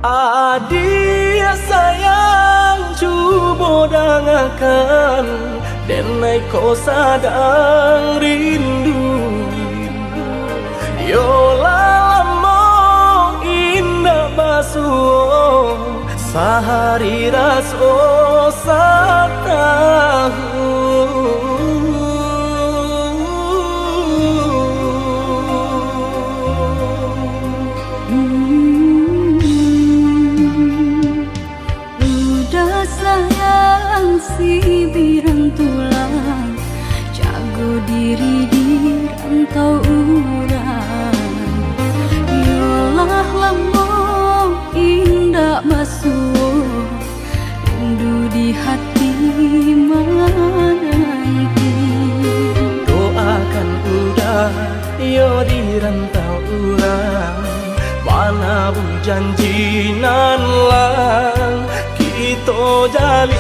Adia sayang cuba dengarkan, denai kau sadang rindu. Yola lamo indah basuh, sehari raso satahu. Sayang si birang tulang, jago diri di rantau urang. Yolah lamo indah basuh, rindu di hati menanti. Doakan udah yo di rantau urang, mana bu janji nan lang kita jalin.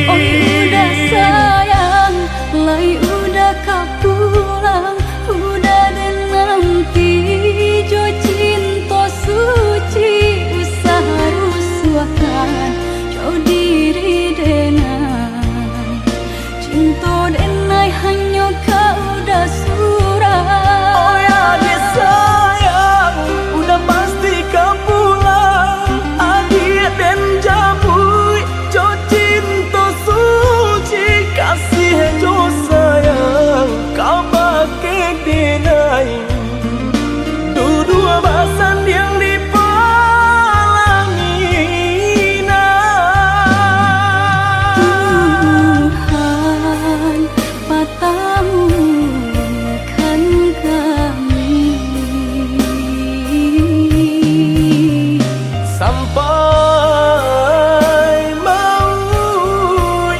Oh udah sayang, lai udah kau pulang, udah dan nanti jo cinta suci usaha rusuhkan jauh diri denai cinta denai hanya kau udah surah. Oh ya dia sayang, udah pasti kau pulang. Adia dan jabui jo cinta suci, kasih jo sayang kau pakai denai. Dua basan yang dipalangina. Tuhan patamukan kami sampai maut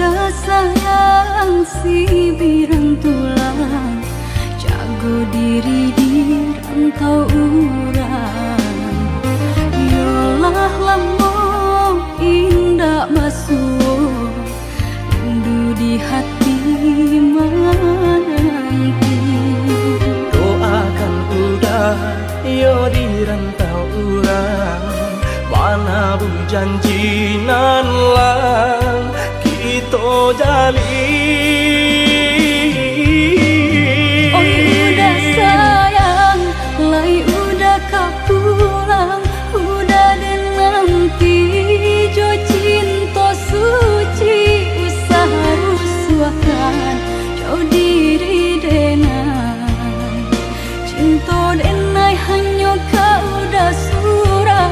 udah sayang si birang tulang, jago diri di rantau urang. Yolah lamo indah basuh, rindu di hati menanti. doakan udah yo di rantau urang, mana bu janji nan lang kita jalin. Oh udah sayang, lai udah kau pulang, udah dan nanti jo cinta suci usaha rusuhkan jauh diri denai cinta denai hanya kau udah surah.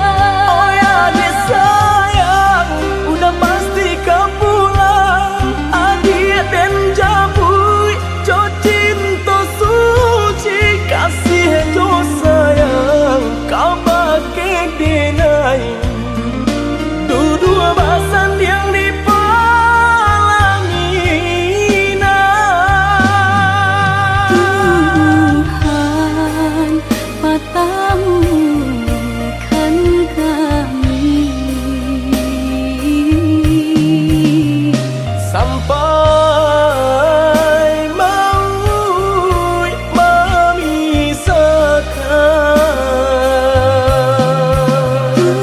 Oh ya dia sayang, udah pasti kau pulang. Adia dan jabui jo cinta suci, kasih jo sayang kau pakai denai. Dua basan yang dipalangina. Tuhan patamukan kami sampai maut memisahkan.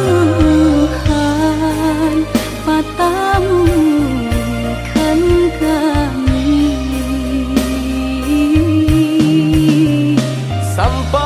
Tuhan patamukan kami Sampai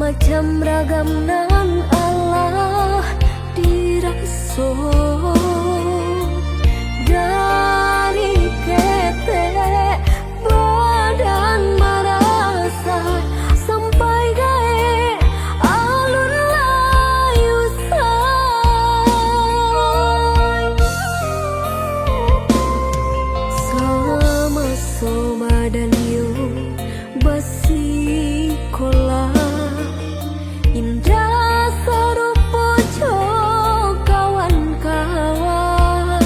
macam ragam nan Allah diraso dari ketek badan merasa sampai gae alun layu say sama-sama dan yo basi kola indah sarupo kawan-kawan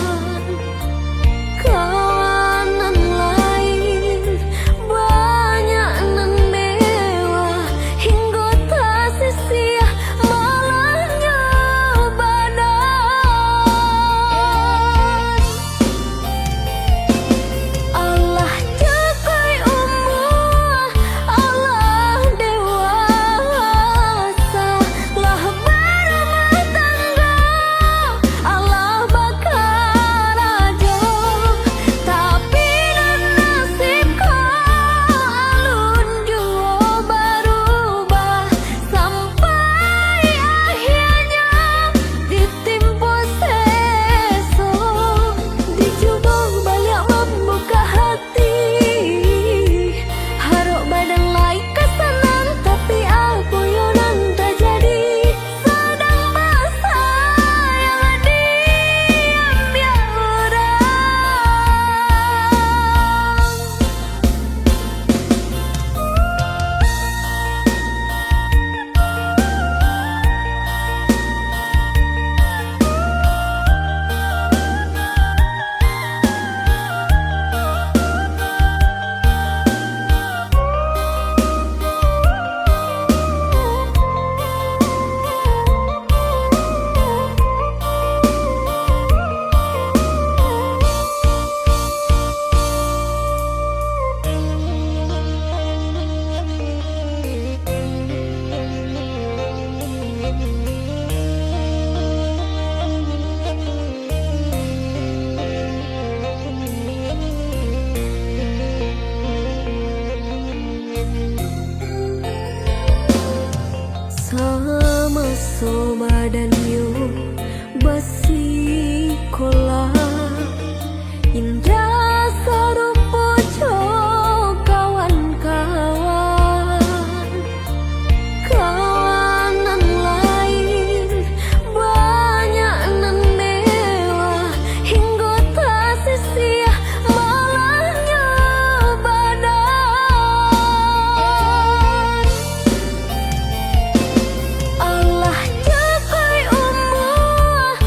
kawanan lain banyak nan mewah hingga tak sia malahnya badan Allah jagai umur Allah dewasa lah berumah tangga Allah bakal aja tapi dan nasib alun jua berubah sampai akhirnya ditimpa seso dicoba banyak membuka hati harok badan lain kesenang tapi aku yonan tak jadi sedang bahasa yang diam ya orang sama-sama dan yo basi kola indah sarupo kawan-kawan kawanan lain banyak nan mewah hingga tak sia malahnya badan Allah jagai umur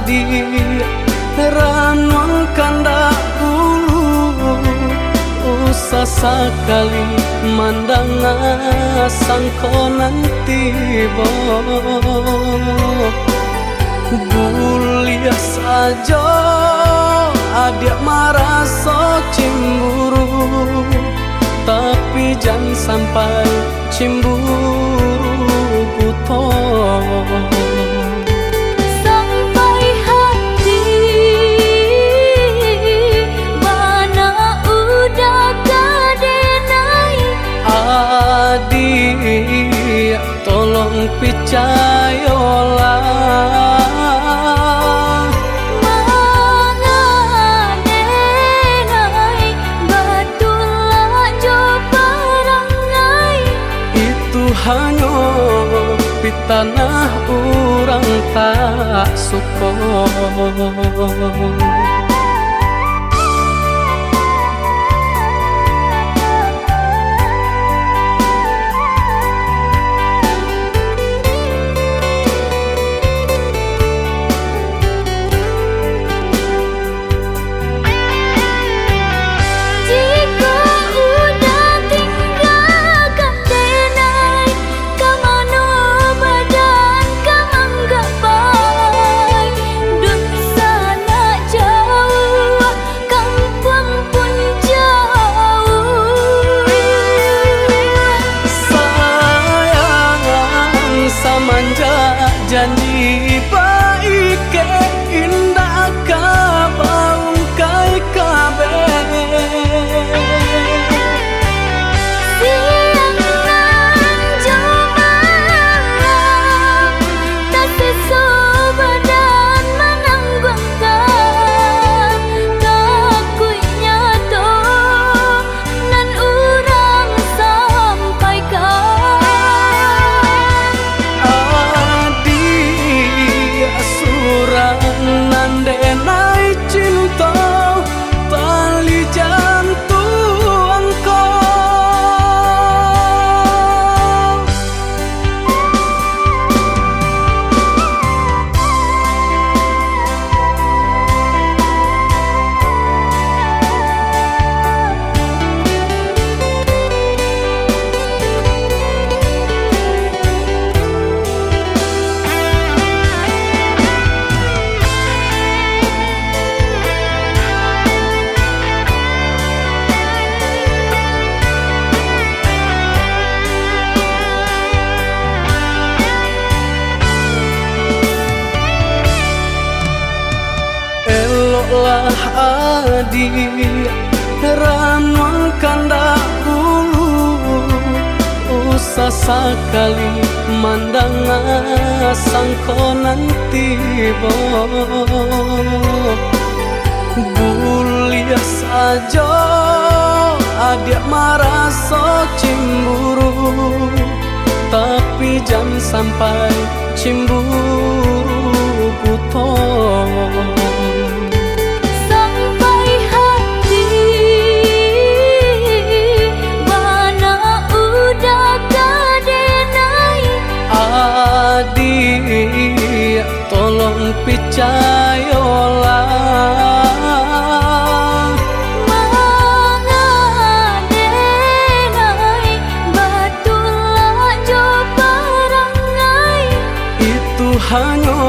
adi ranong kandak bulu usah sekali mandang sangko nanti bo buliah saja adik merasa cemburu tapi jangan sampai cemburu buto sampai hati mana udah kadenai adik tolong percayalah hanya di tanah orang tak suka. Janji baik ke indah kabaung kai kabe siang nan jumalang tak sesu badan menanggungkan takunya to nan urang sampaikan nandenai cinta tali jantuangku lah adik ranong kandak bulu usah sekali mandang sangko nanti bo buliah saja adik merasa cemburu tapi jangan sampai cemburu buto adik tolong percayalah mangadenai batulah jo perangai itu hanya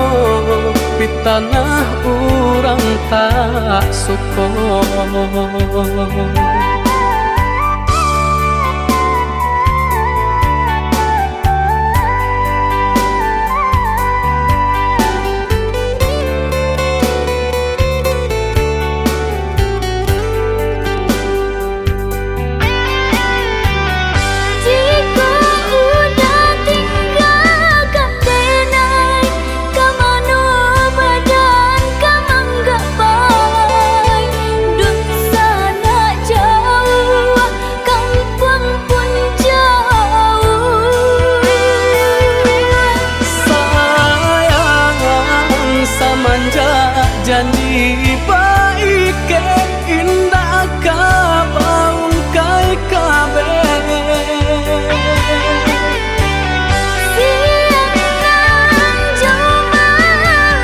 di tanah orang tak suka. Janji baik ke indah kabaung kai kabe siang nan jumalang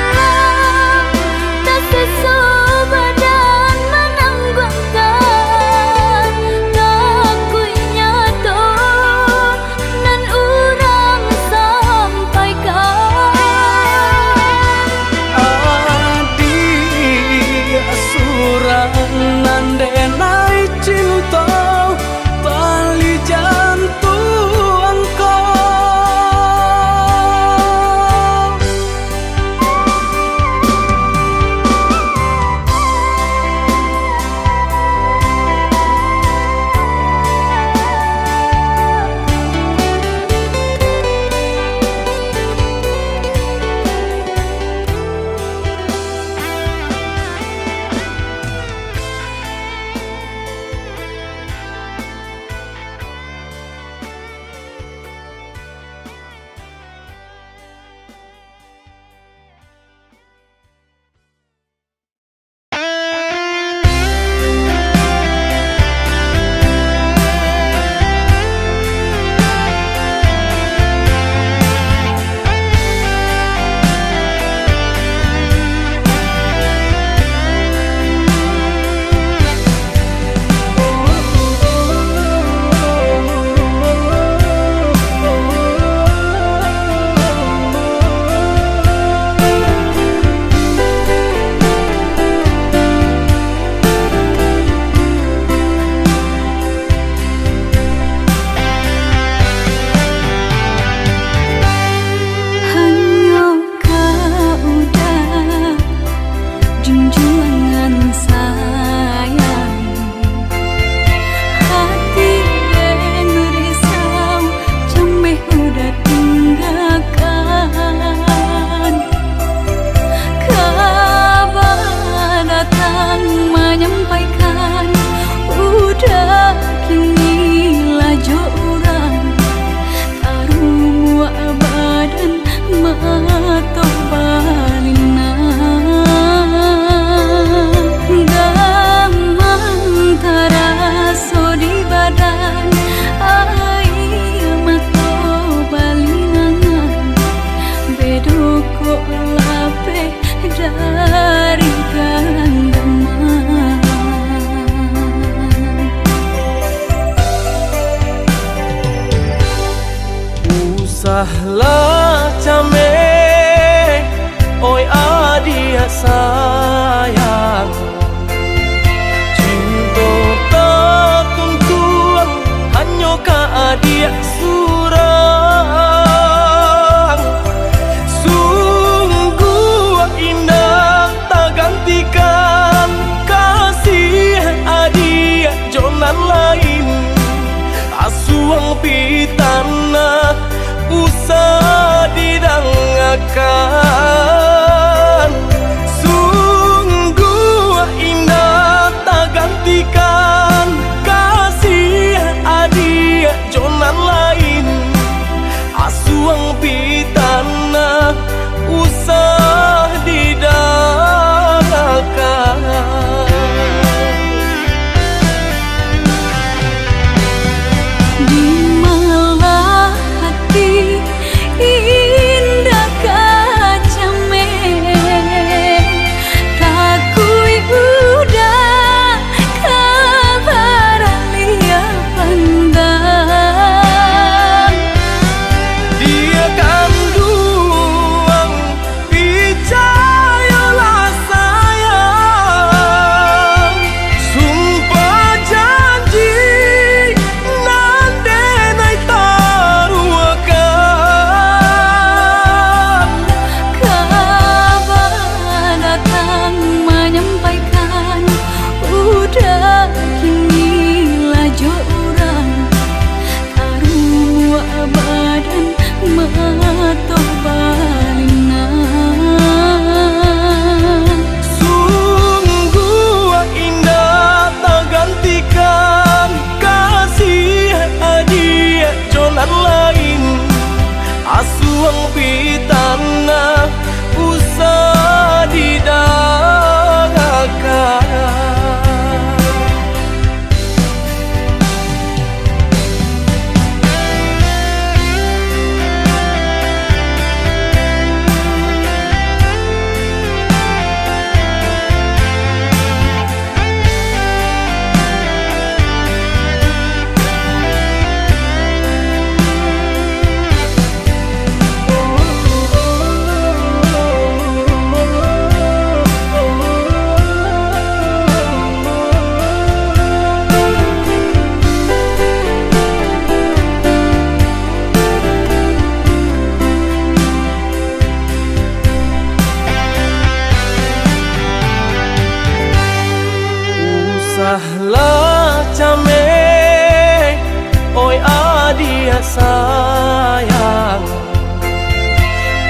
sayang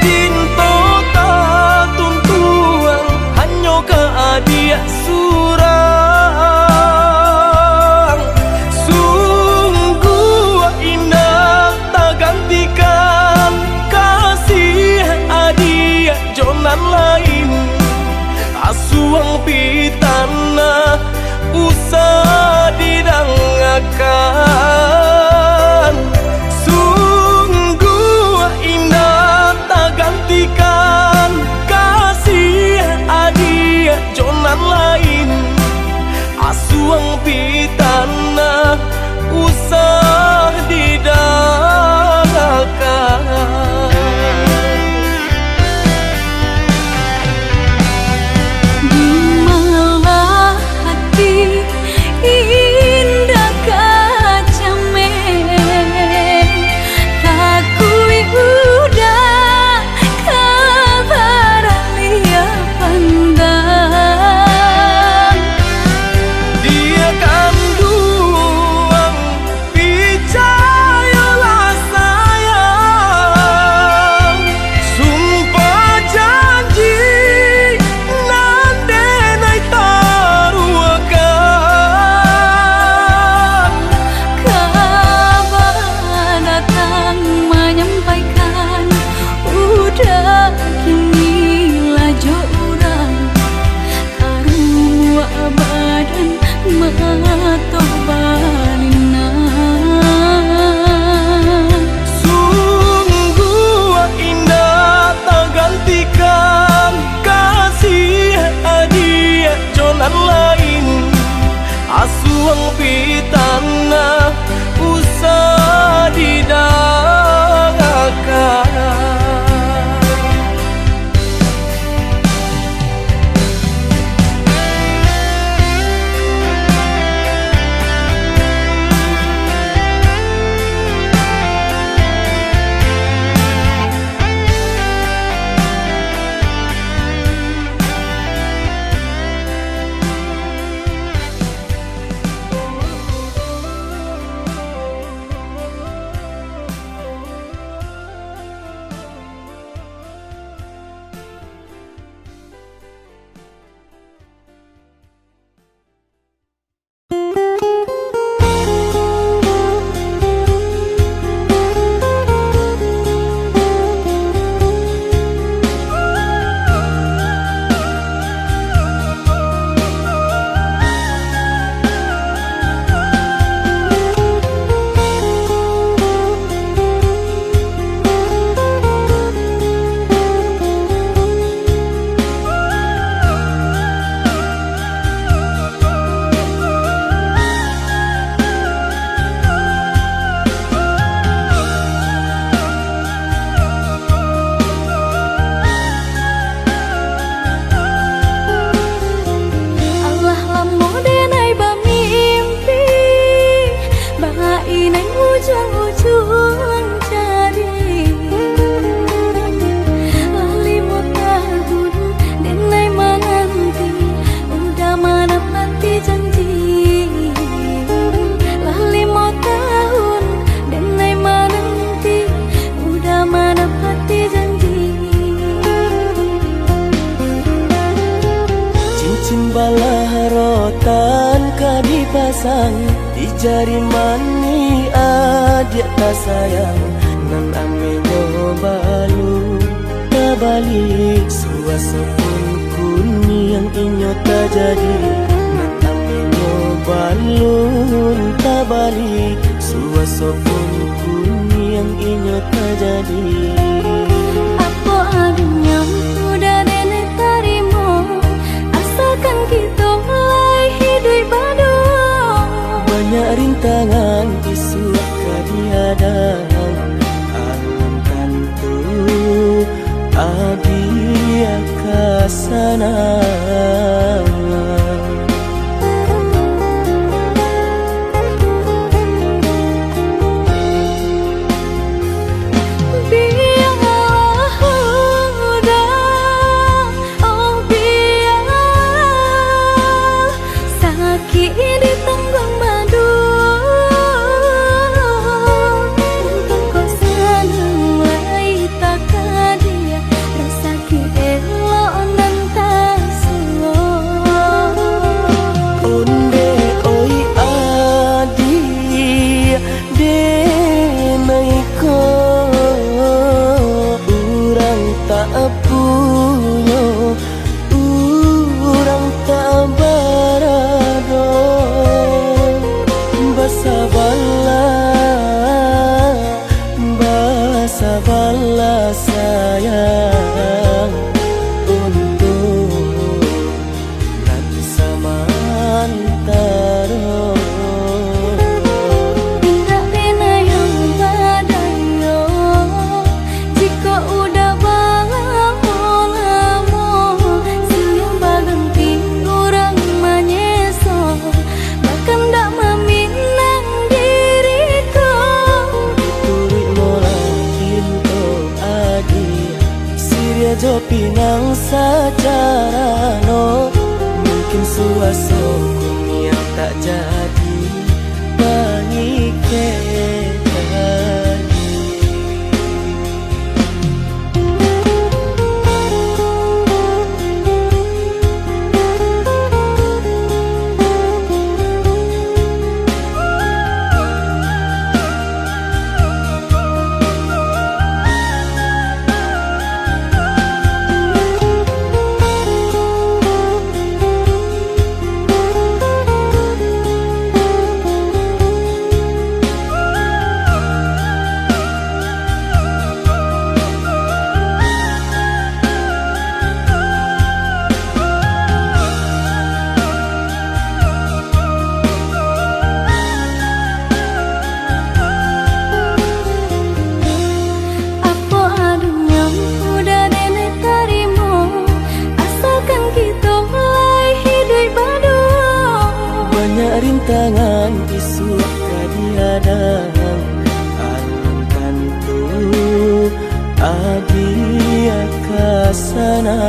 Cinta tak tuntuang hanya ke adik surang Sungguh indah tak gantikan kasih adik jonan lain Asuang pitana usah didangakan Sungguh indah tak gantikan kasih adik jonan lain Asuang pitana usah didangakan Sungguh indah tak gantikan kasih adik jonan lain Asuang pitana usah didangakan di jari mani adik tak sayang nan amenyo balu tabali suasa pun kuni yang inyo tak jadi nan amenyo balu tabali suasa pun kuni yang inyo tak jadi apa adanya udah nenek tarimo asalkan kita mulai hidup baru banyak rintangan di suaka dihadang alam tentu adia kasana ini tunggang madu secara no, mungkin suasoku yang tak jadi pengikir lagi. Rintangan isu kadiadang alam tentu adia kasana.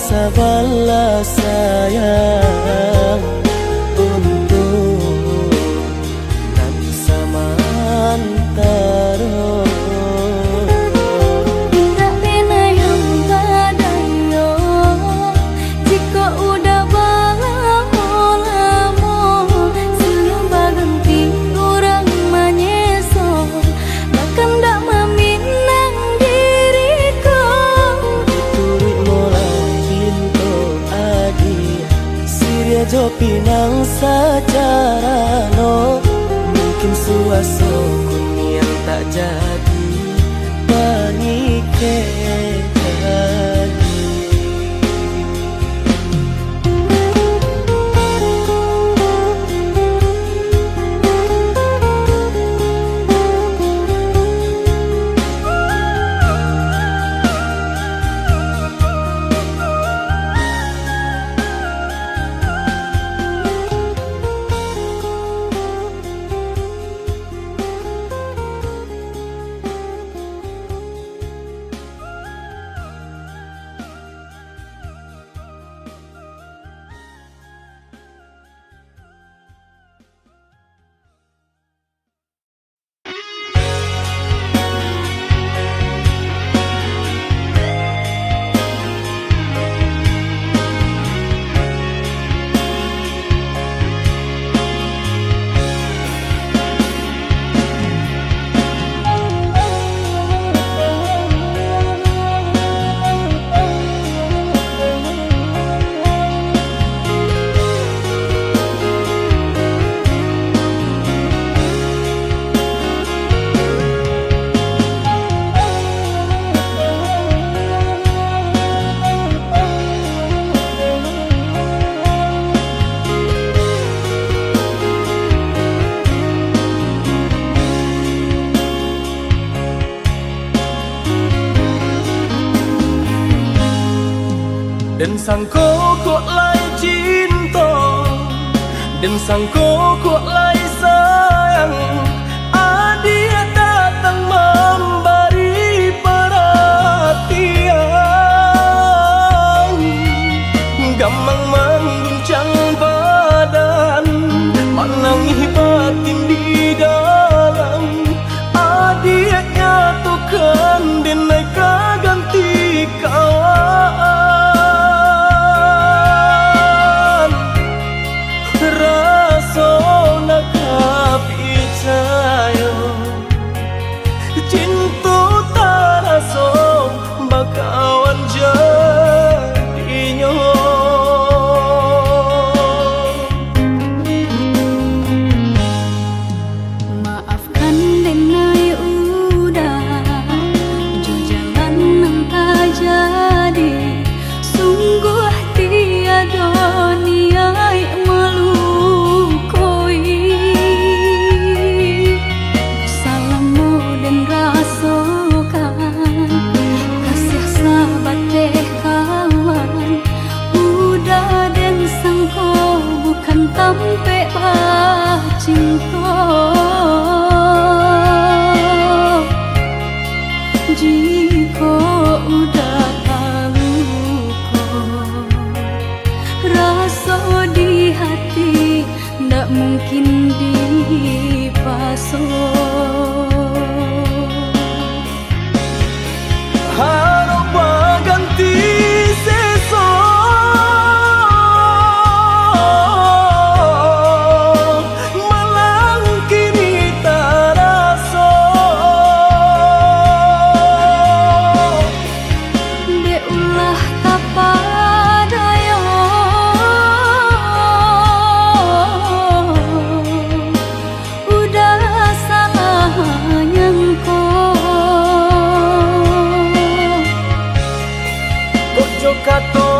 Sabarlah sayang untuk nanti samantara. Tidak pernah yang badayo jika udah lamo siang berganti orang menyesal bahkan tak meminang diriku. Turut Siria jo pinang secara no, mungkin suasoku yang tak jadi pengikir lagi. Dan sangko kok lai cinta, dan sangko kok lai sayang, adia datang memberi perhatian, gamang mengguncang badan, menangis batin di dalam, adia nyatukan denai ganti kawan. Harap ganti seso malang kini taraso de ulah tapadayo udah salah nyangko Kojo kato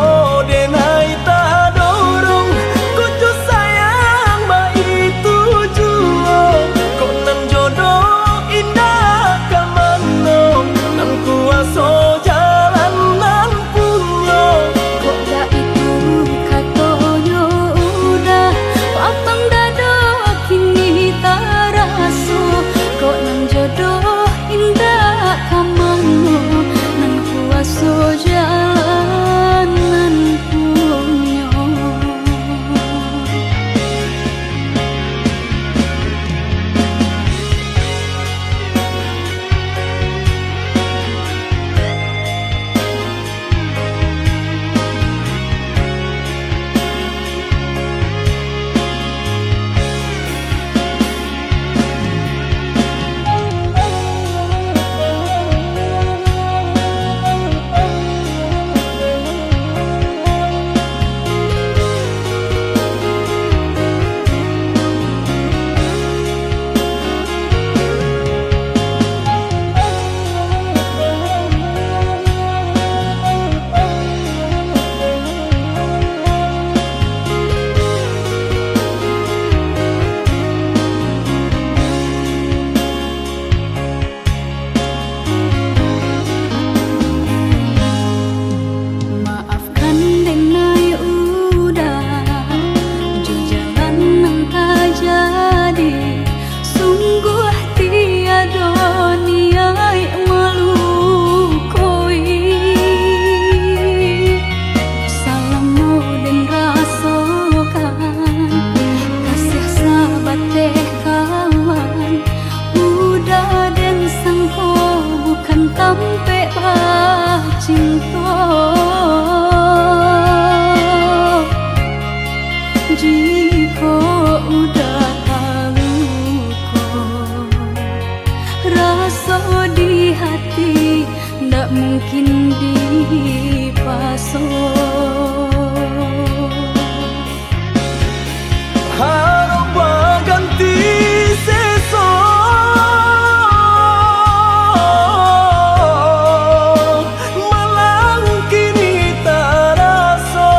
denai ta dorong Kojo sayang ba itu juo Kok nan jodoh indah kamano Nan kuaso jalan nan punyo kok da itu katonyo udah papang dado kini taraso kok nan jodoh indah kamano nan kuaso jalan nan punyo maafkan denai udah jalan nang tak jadi sungguh tiada niat melukoi salamu dan rasakan kasih sahabat teh kawan udah dan sangko bukan tampe cinta jika udah taluko rasa di hati ndak mungkin dipaso Harap ganti seso malang kini taraso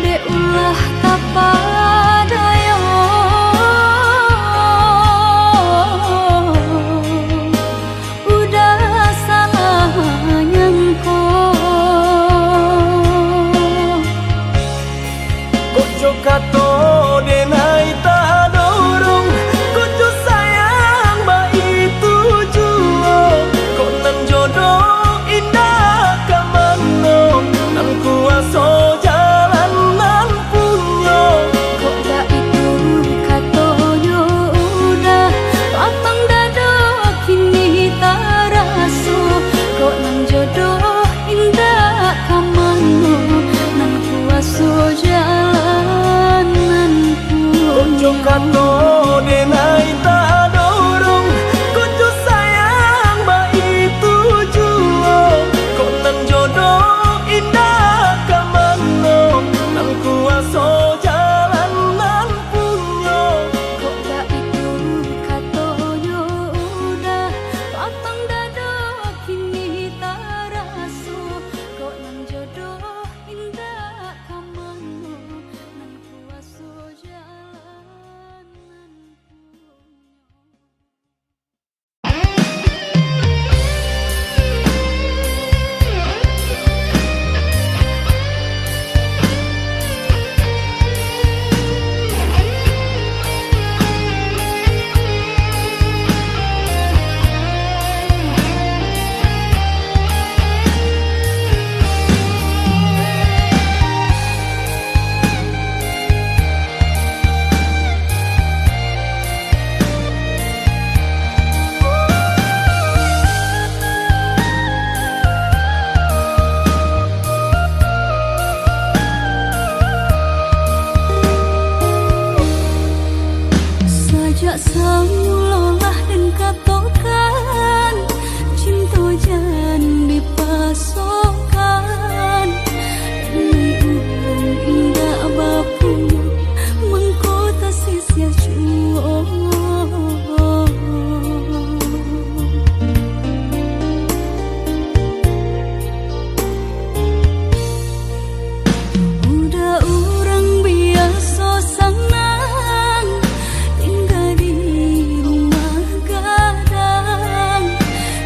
de ulah tapadayo udah salah nyangko Kojo kato denai ta dorong Kojo sayang ba itu juo Kok nan jodoh indah kamano Nan kuaso jalan nan punyo kok da itu katonyo udah papang dado kini taraso kok nan jodoh indah kamano nan kuaso jalan nan Kojo punyo kato denai ta dorong Kojo sayang ba itu juo Kok nan jodoh indah kamano Nan kuaso jalan nan punyo kok da itu katonyo udah papang dado kini taraso kok nan jodoh indah kamano nan kuaso jalan nan tak samulolah dan katokan cinta jan dipasokan ini ulung indah bapu mengkota sisia cuo udah orang biasa senang tinggal di rumah gadang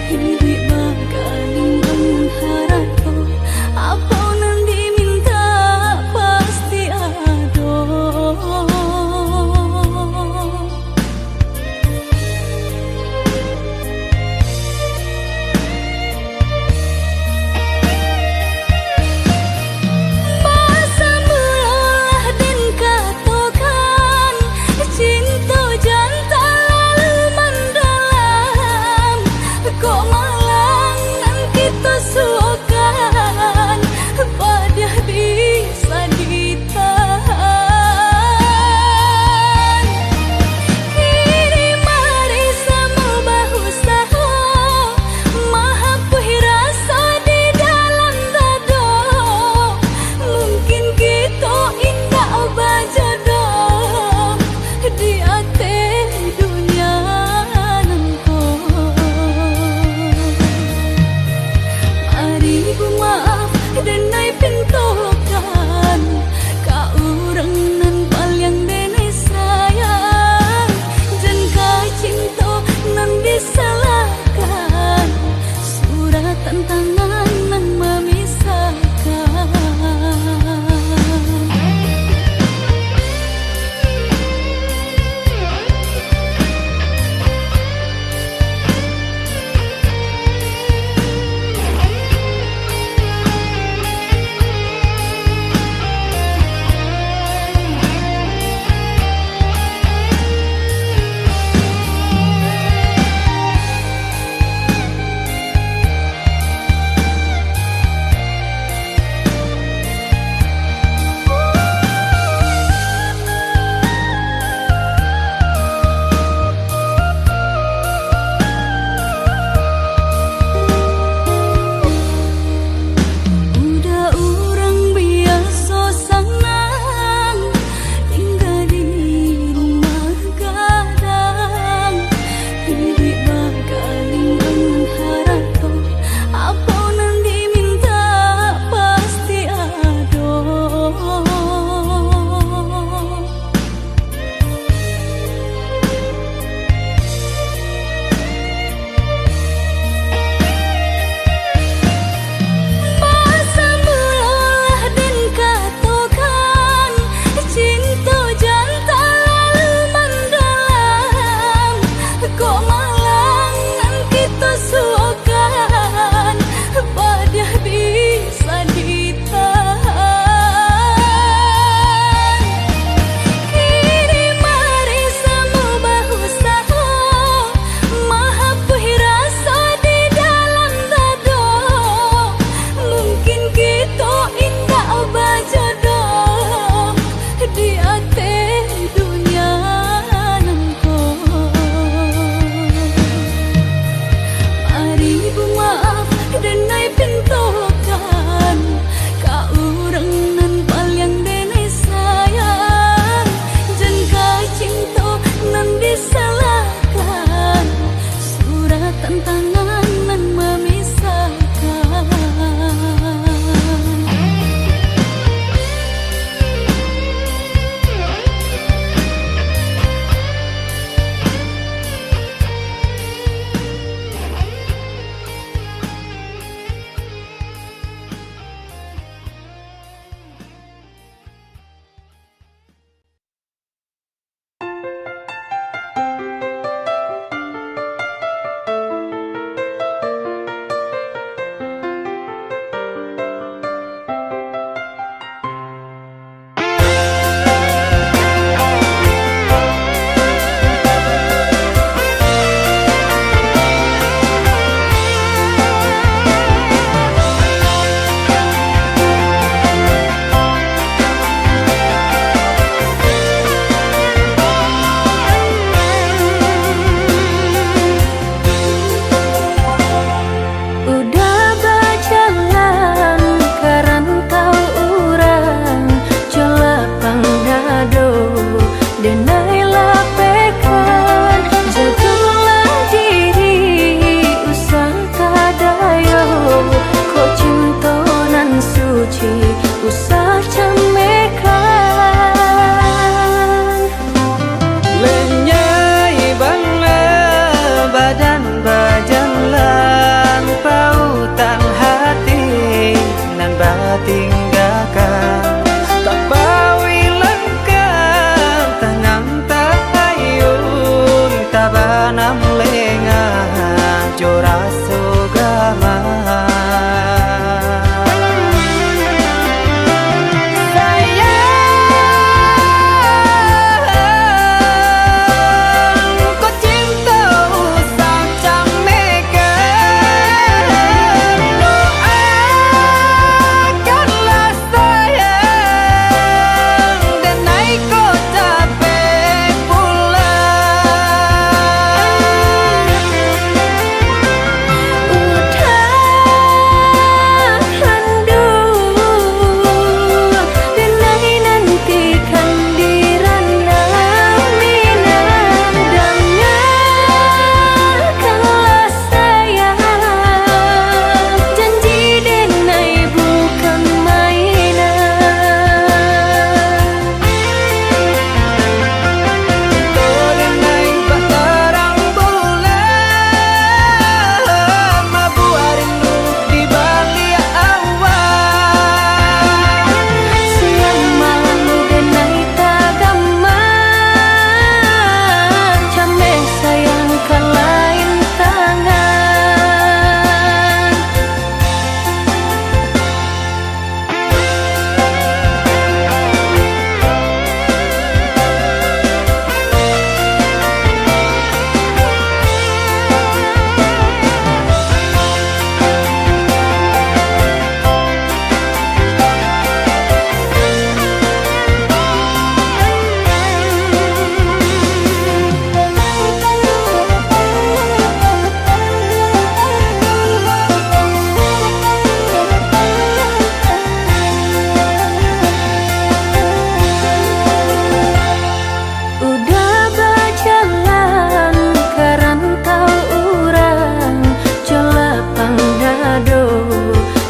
hidup bakaling mengharap apa yang diminta pasti ada masa mula dan katokan cinta jantan lalu mendalam kok malang nan kita suakan pada bisa ditahan kini mari sama bahu saho mahapuhi rasa di dalam dado mungkin kita indah obah jodoh di hati dunia nangko mari ku maaf dan naik pintokan ka urang nan paling dene sayang dan ka cinta nan disalahkan surat tantangan nan memisahkan udah orang biasa senang tinggal di rumah gadang hidup bakaling mengharap apa yang diminta pasti ada masa mula dan katokan cinta jantan lalu mendalam kok malang nan kita suakan pada bisa ditahan kini mari sama bahu saho mahapuhi rasa di dalam dado mungkin kita indah obah jodoh di hati dunia nangko mari ku maaf dan naik pintokan ka urang nan paling dene sayang dan ka cinta nan disalahkan surat tantangan nan memisahkan Udah berjalan kerantau urang Jola pangdado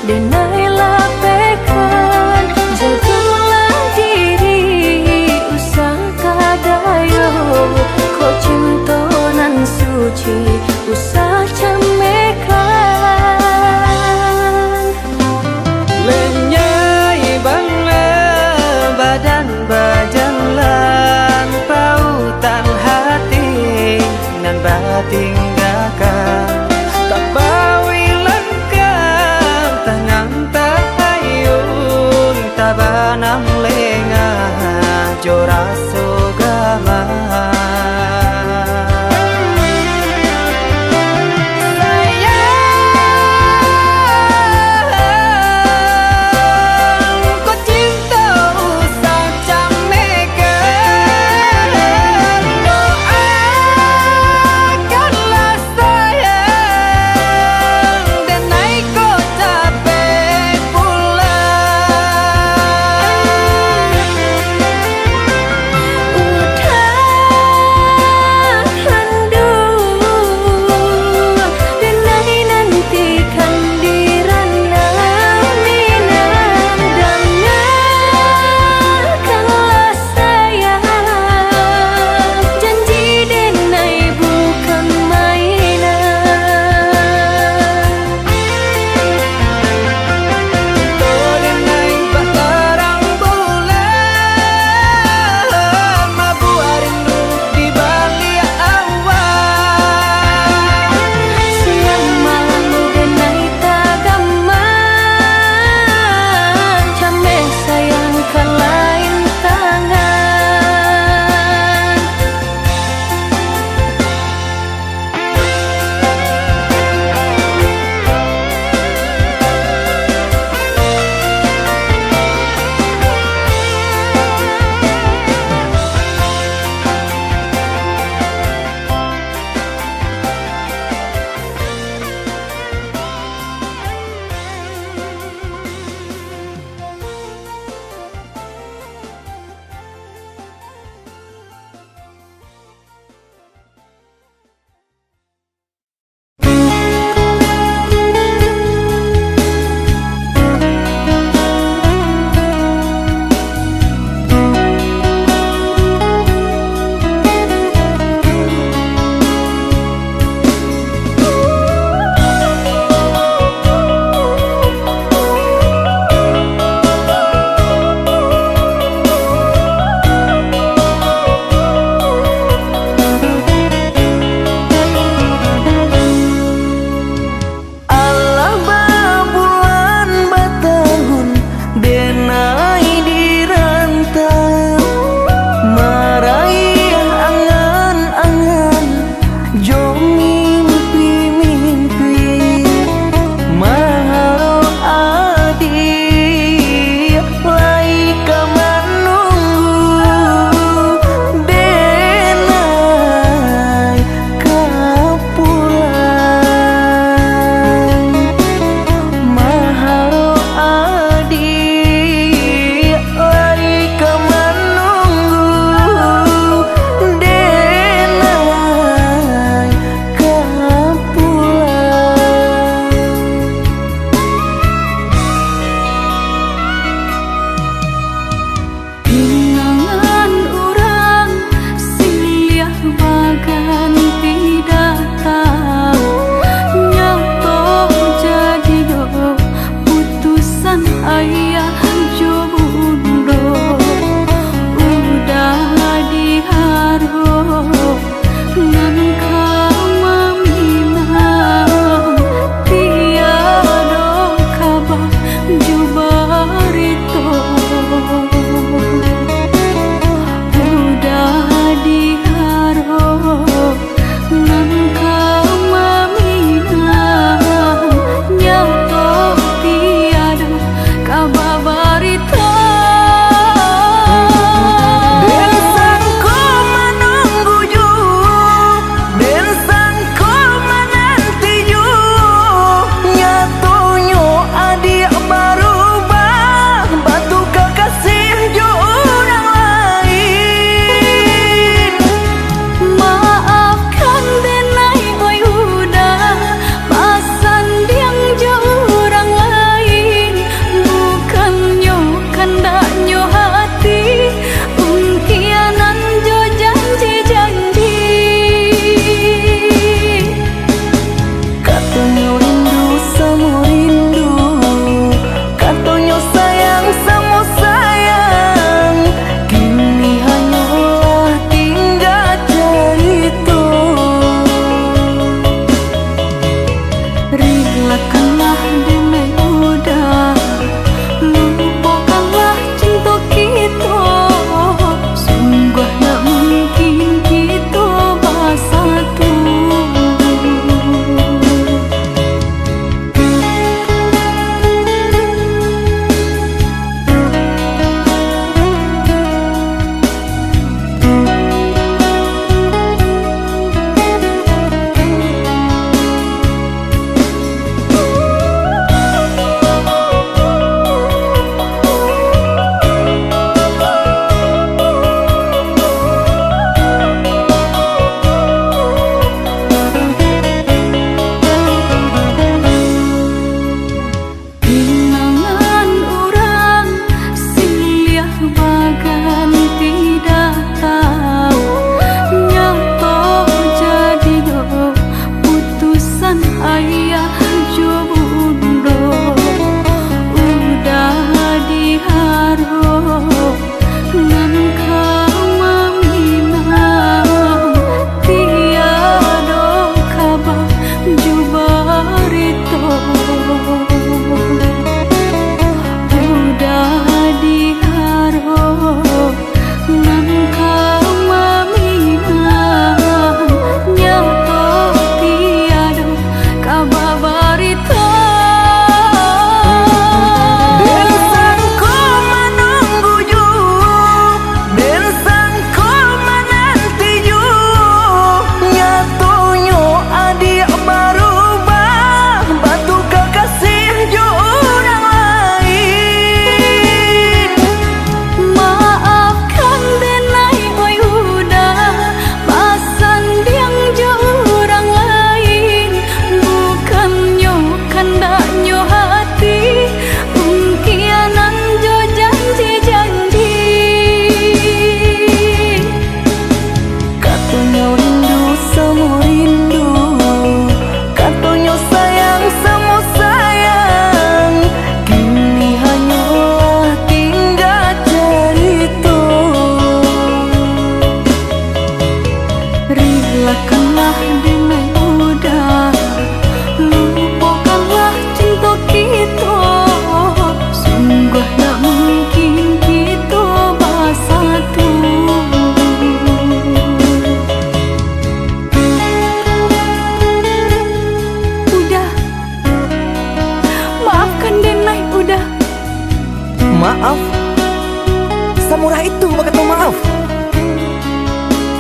denai lapekan Jagalah diri usah kadayo Ko cintonan suci usah camekan Lenyai bangla badan bajalan pautan hati nan bating gakang tak bawi langkah tangan tak ayun tabanam lengah jora sogama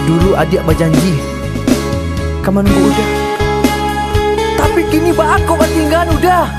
Dulu adik berjanji kamu nunggu udah, tapi kini aku tinggal udah.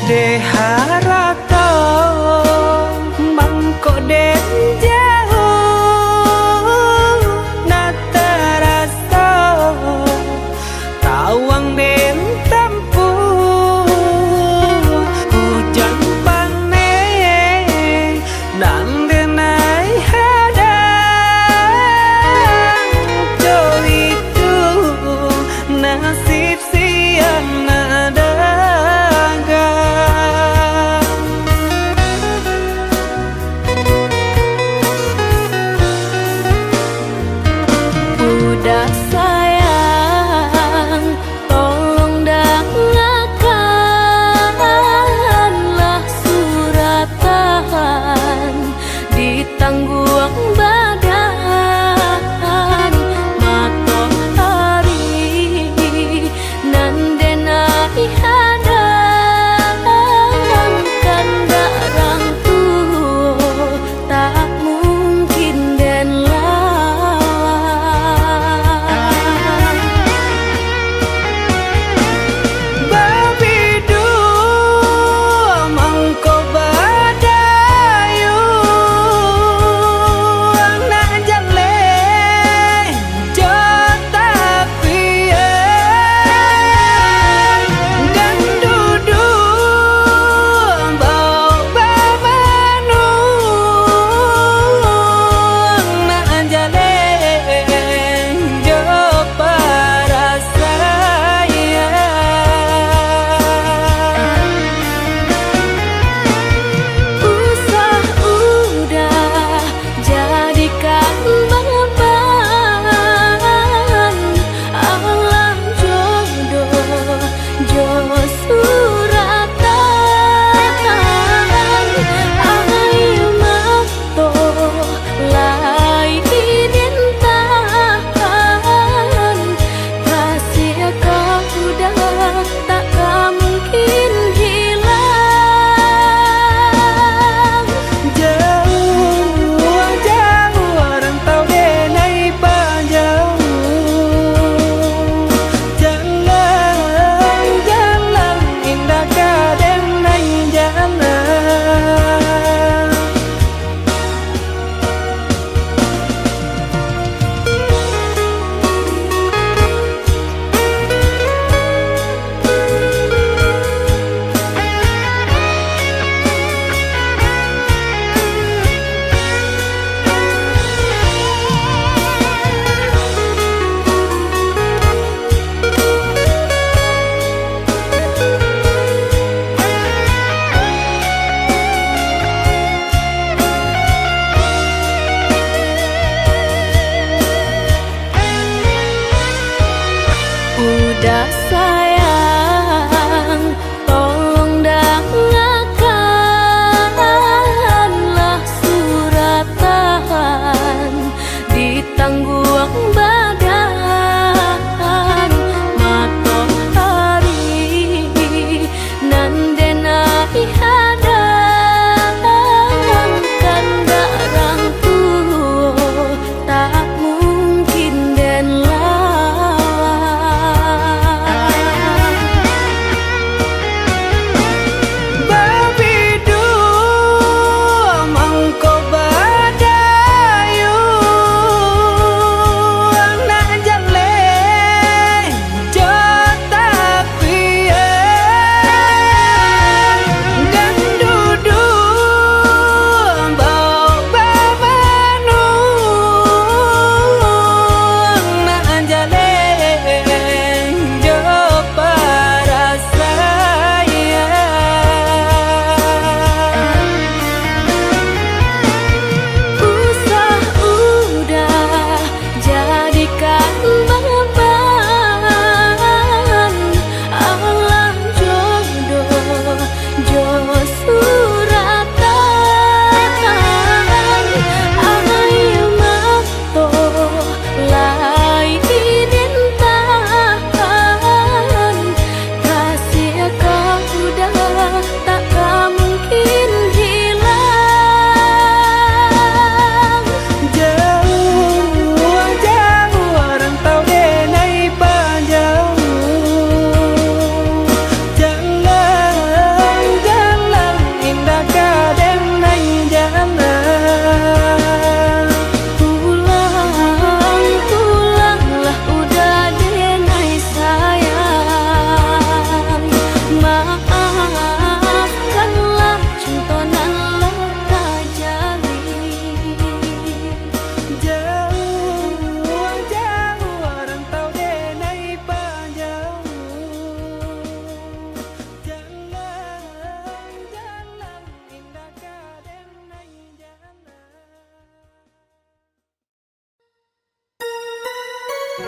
De harato mangko den jauh na terasa tawang den tempuh hujan pane nan denai hadang jo itu nasib siang nada Di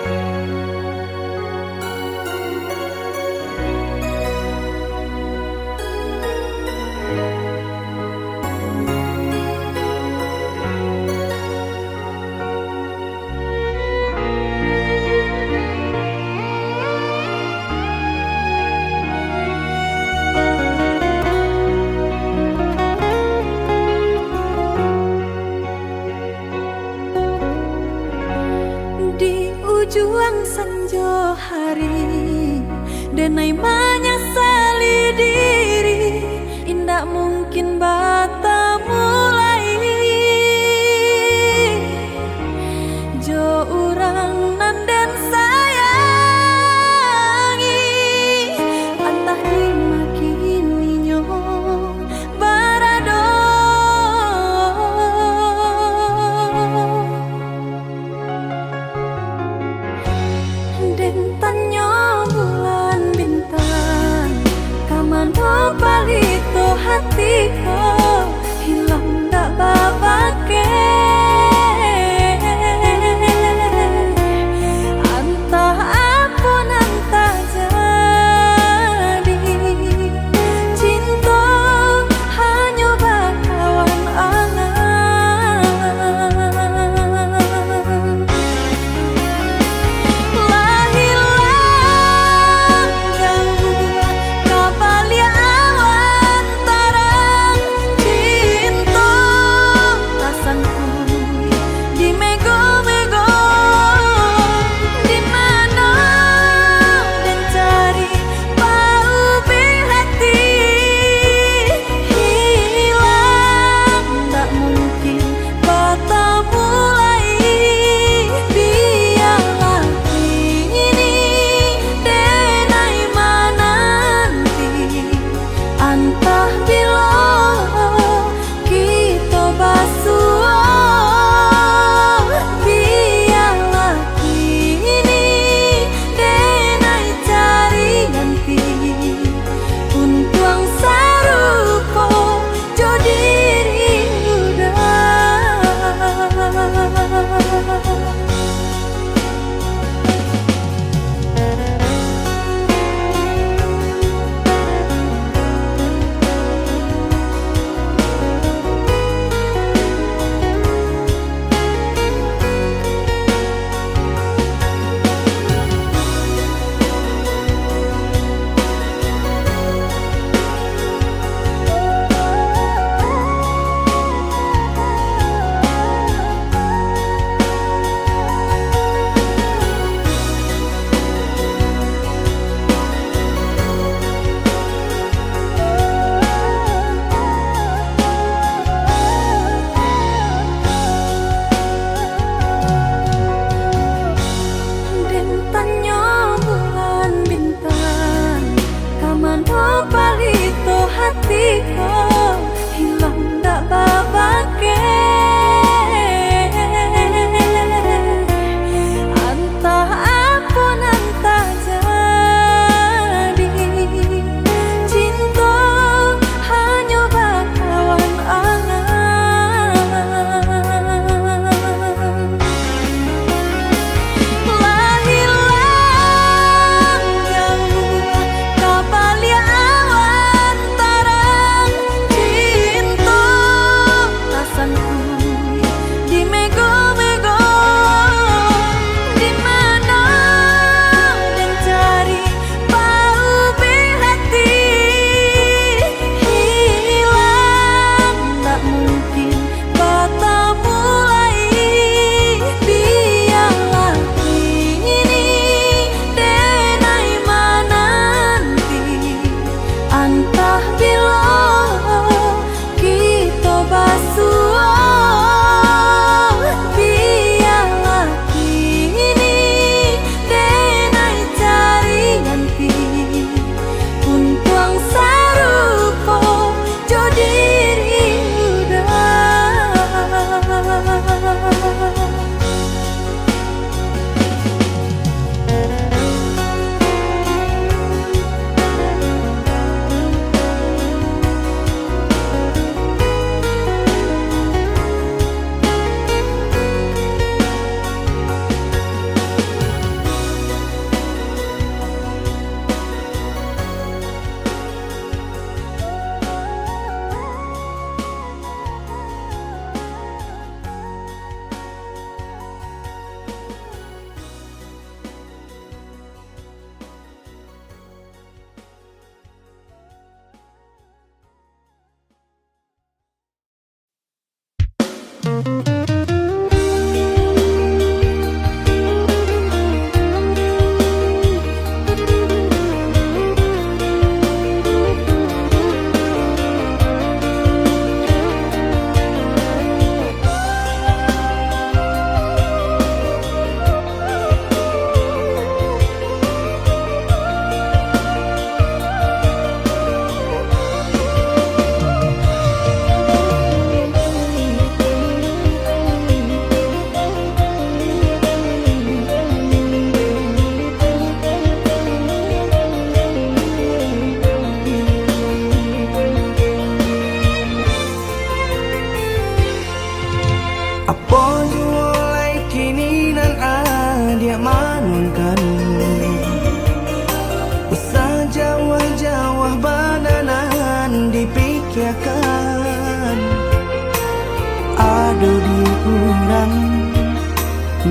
ujung senja hari, denai menyesali diri, indak mungkin bata mulai. Jo urang nan den sayangi, antah dimakininya barado. Den tanya bulan bintang, kamano palito hatiku,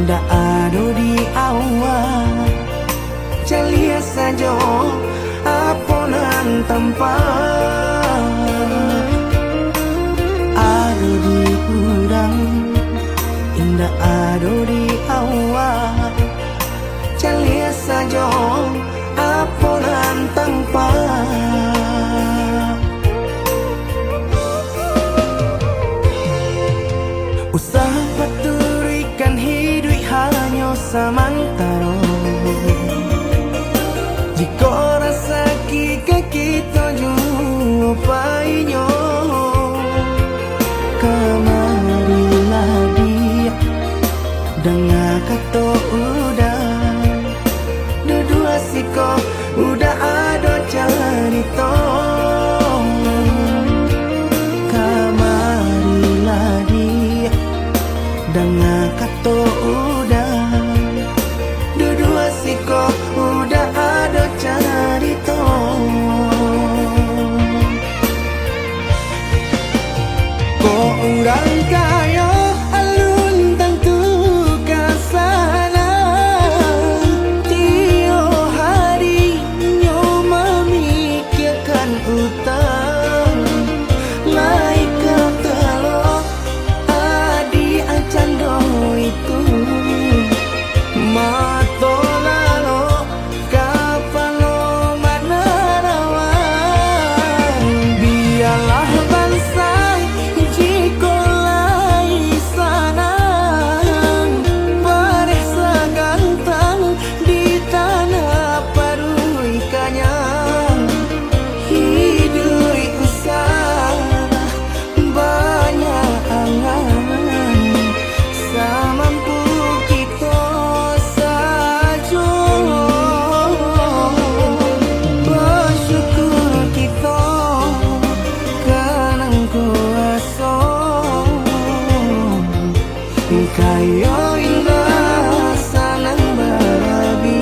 indah ado di awal calia saja aponan tanpa ado di udang indah ado di awal calia saja aponan tanpa usaha paturikan hidup hanya samantara jika rasa kita jumpai-nya kemarilah dia dengan kata udah dua siko udah ada cerita kemarilah dia dengan kata udah dua siko udah ada cerita kok orang kaya alun tentu kasana tio hari nyo memikirkan utang laik ketelo adi acan do itu mato lalo kapalo mana rawan biarlah bangsa jika lai sana beresa gantang di tanah parui kanyang hidup usah banyak angan samampu kita saja bersyukur kita kanang kuasa kaya indah sanang barabi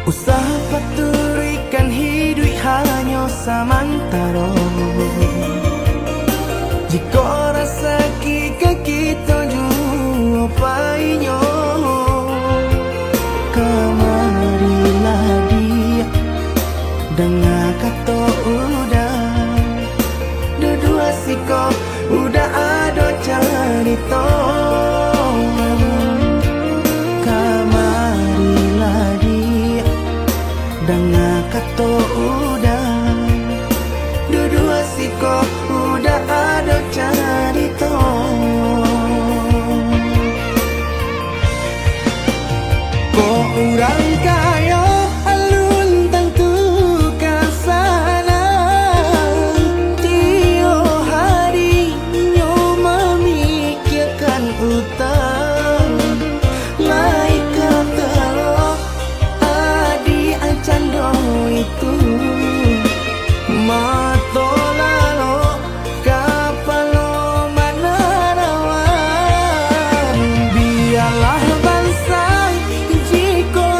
usaha paturikan hidup hanya samantara jika rasa kita jumpai-nya kemarilah dia dengan kata udah dua siko udah ada cerita kemarilah dia dengan kata udah dua siko udah ada cerita kok orang kaya alun tentu kasana tio hari nyo memikirkan utang laik ketelo adi acan do itu mato lalo kapalo mana rawan biarlah bangsa jika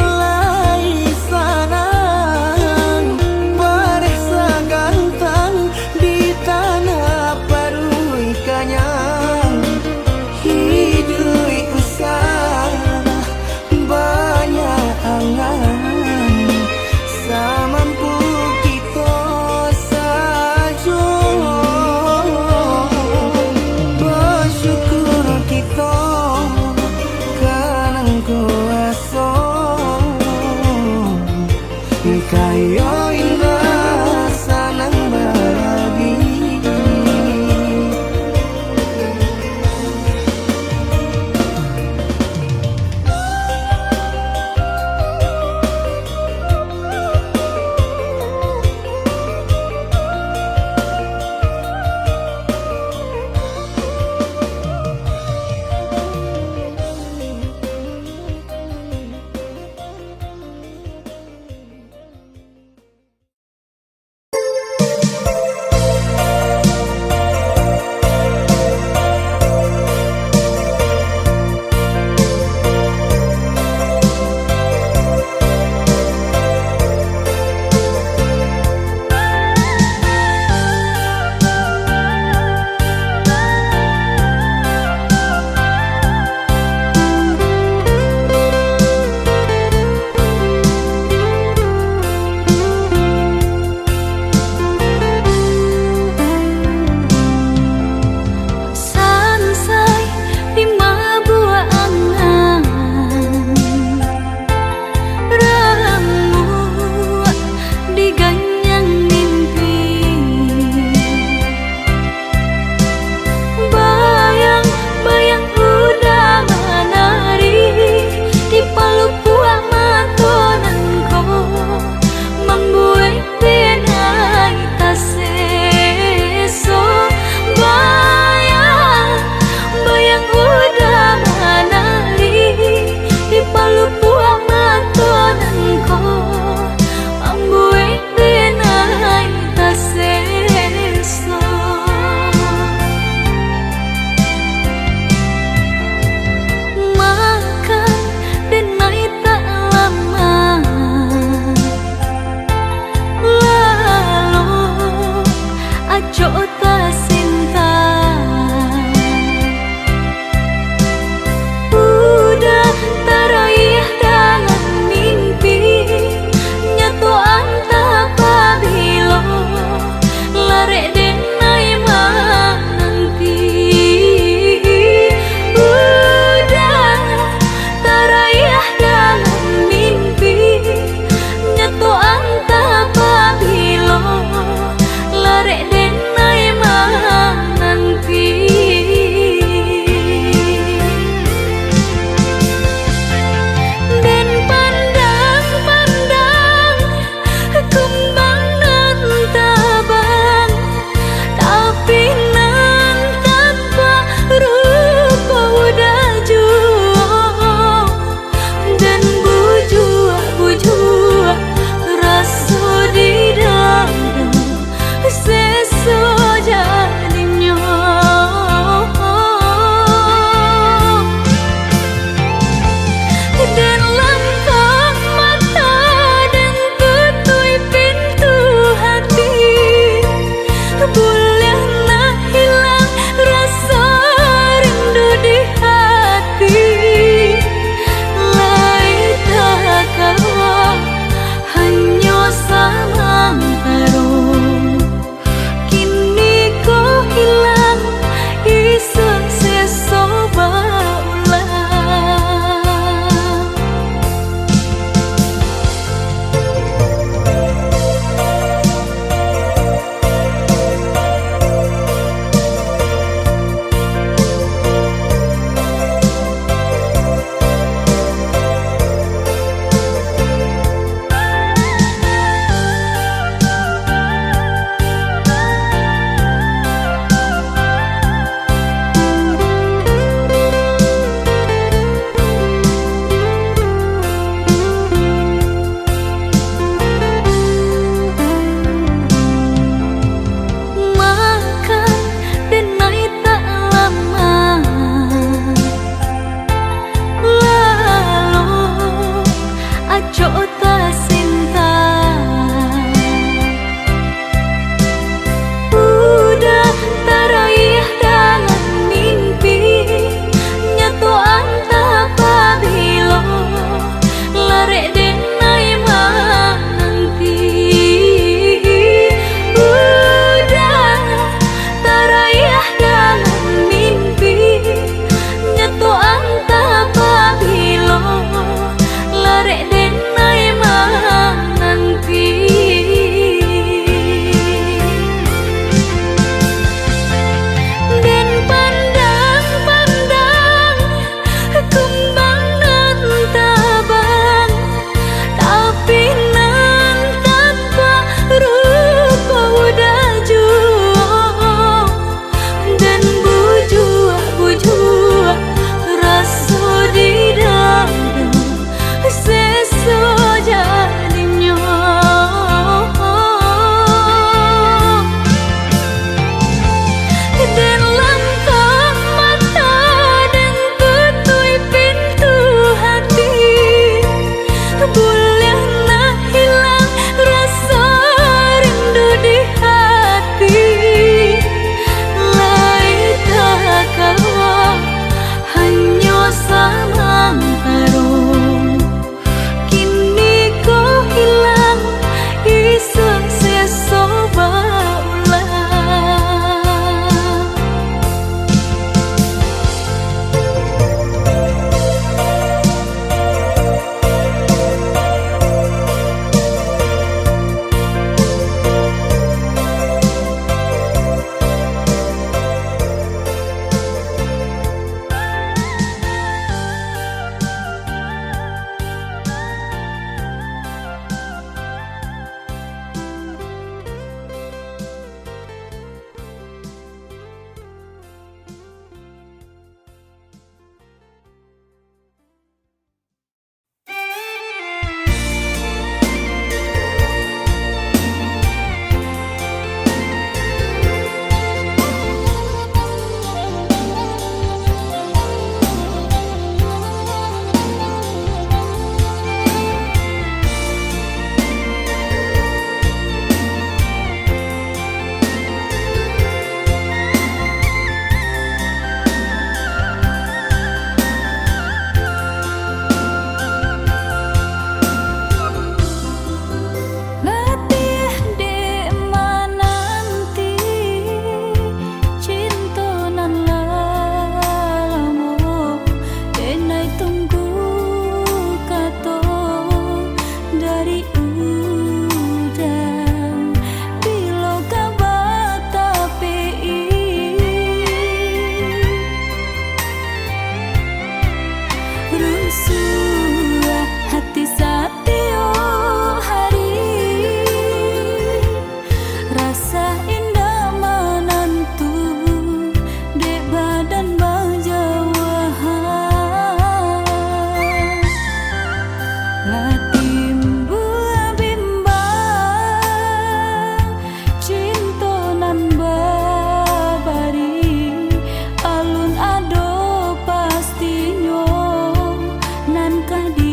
kadi